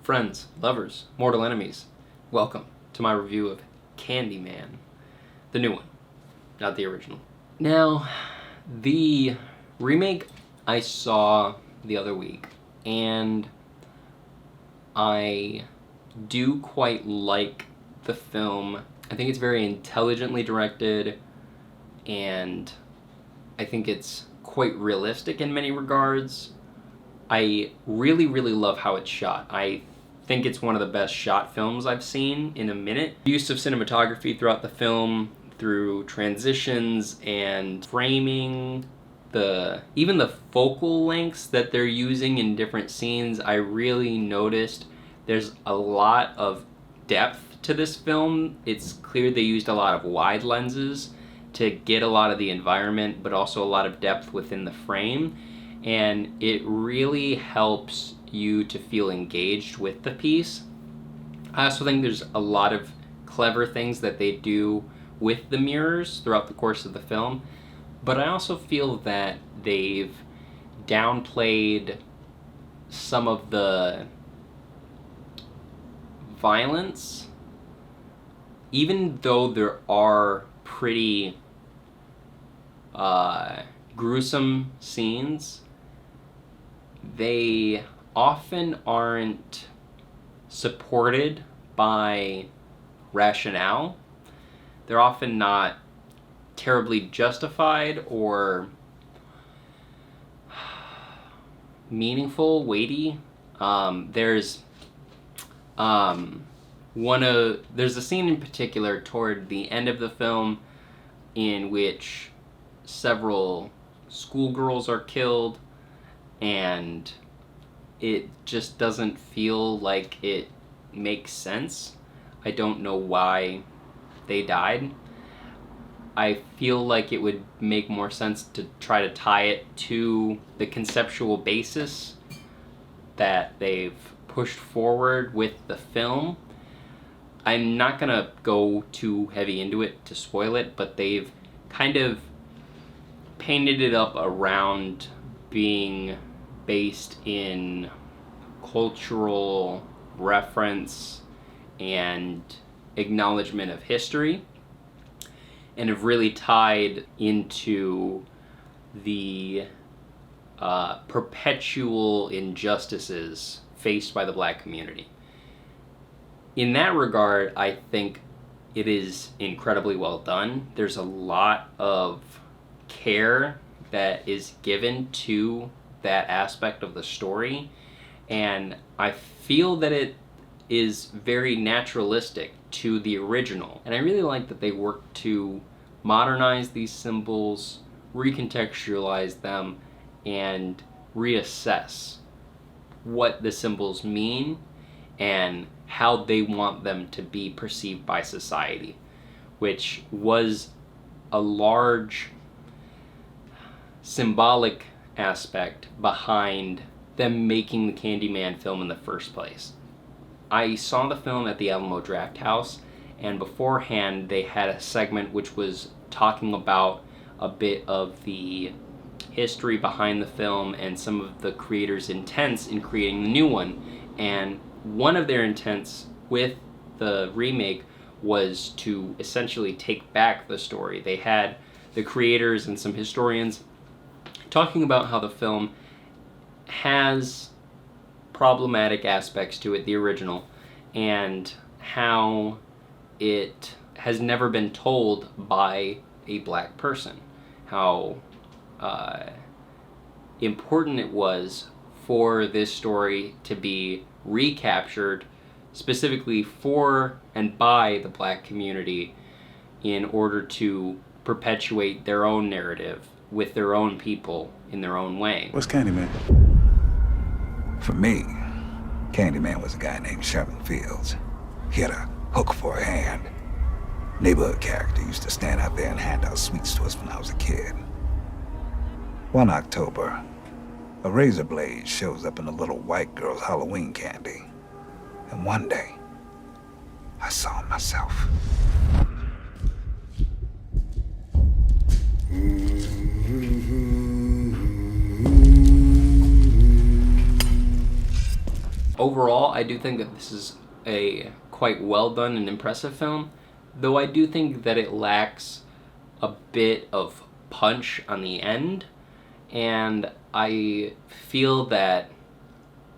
Friends, lovers, mortal enemies, welcome to my review of Candyman. The new one, not the original. Now, the remake I saw the other week, and I do quite like the film. I think it's very intelligently directed, and I think it's quite realistic in many regards. I really love how it's shot. I think it's one of the best shot films I've seen in a minute. Use of cinematography throughout the film, through transitions and framing, even the focal lengths that they're using in different scenes, I really noticed there's a lot of depth to this film. It's clear they used a lot of wide lenses to get a lot of the environment, but also a lot of depth within the frame. And it really helps you to feel engaged with the piece. I also think there's a lot of clever things that they do with the mirrors throughout the course of the film, but I also feel that they've downplayed some of the violence, even though there are pretty gruesome scenes. They often aren't supported by rationale. They're often not terribly justified or meaningful, weighty. There's a scene in particular toward the end of the film in which several schoolgirls are killed, and it just doesn't feel like it makes sense. I don't know why they died. I feel like it would make more sense to try to tie it to the conceptual basis that they've pushed forward with the film. I'm not gonna go too heavy into it to spoil it, but they've kind of painted it up around being based in cultural reference and acknowledgement of history, and have really tied into the perpetual injustices faced by the Black community. In that regard, I think it is incredibly well done. There's a lot of care that is given to that aspect of the story, and I feel that it is very naturalistic to the original. And I really like that they work to modernize these symbols, recontextualize them, and reassess what the symbols mean and how they want them to be perceived by society, which was a large symbolic aspect behind them making the Candyman film in the first place. I saw the film at the Alamo Drafthouse, and beforehand they had a segment which was talking about a bit of the history behind the film and some of the creators' intents in creating the new one. And one of their intents with the remake was to essentially take back the story. They had the creators and some historians talking about how the film has problematic aspects to it, the original, and how it has never been told by a Black person. How important it was for this story to be recaptured specifically for and by the Black community in order to perpetuate their own narrative with their own people in their own way. What's Candyman? For me, Candyman was a guy named Sherman Fields. He had a hook for a hand. Neighborhood character used to stand out there and hand out sweets to us when I was a kid. One October, a razor blade shows up in a little white girl's Halloween candy. And one day, I saw myself. Overall, I do think that this is a quite well done and impressive film, though I do think that it lacks a bit of punch on the end, and I feel that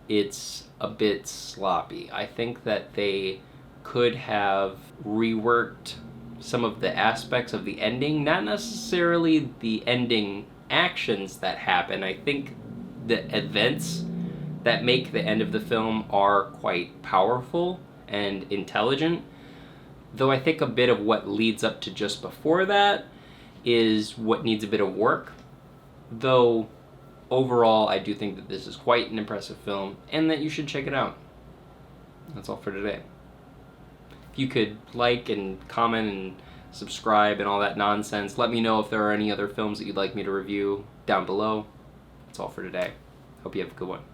it's a bit sloppy. I think that they could have reworked some of the aspects of the ending, not necessarily the ending actions that happen. I think the events that make the end of the film are quite powerful and intelligent, though I think a bit of what leads up to just before that is what needs a bit of work. Though overall, I do think that this is quite an impressive film and that you should check it out. That's all for today. If you could like and comment and subscribe and all that nonsense, let me know if there are any other films that you'd like me to review down below. That's all for today. Hope you have a good one.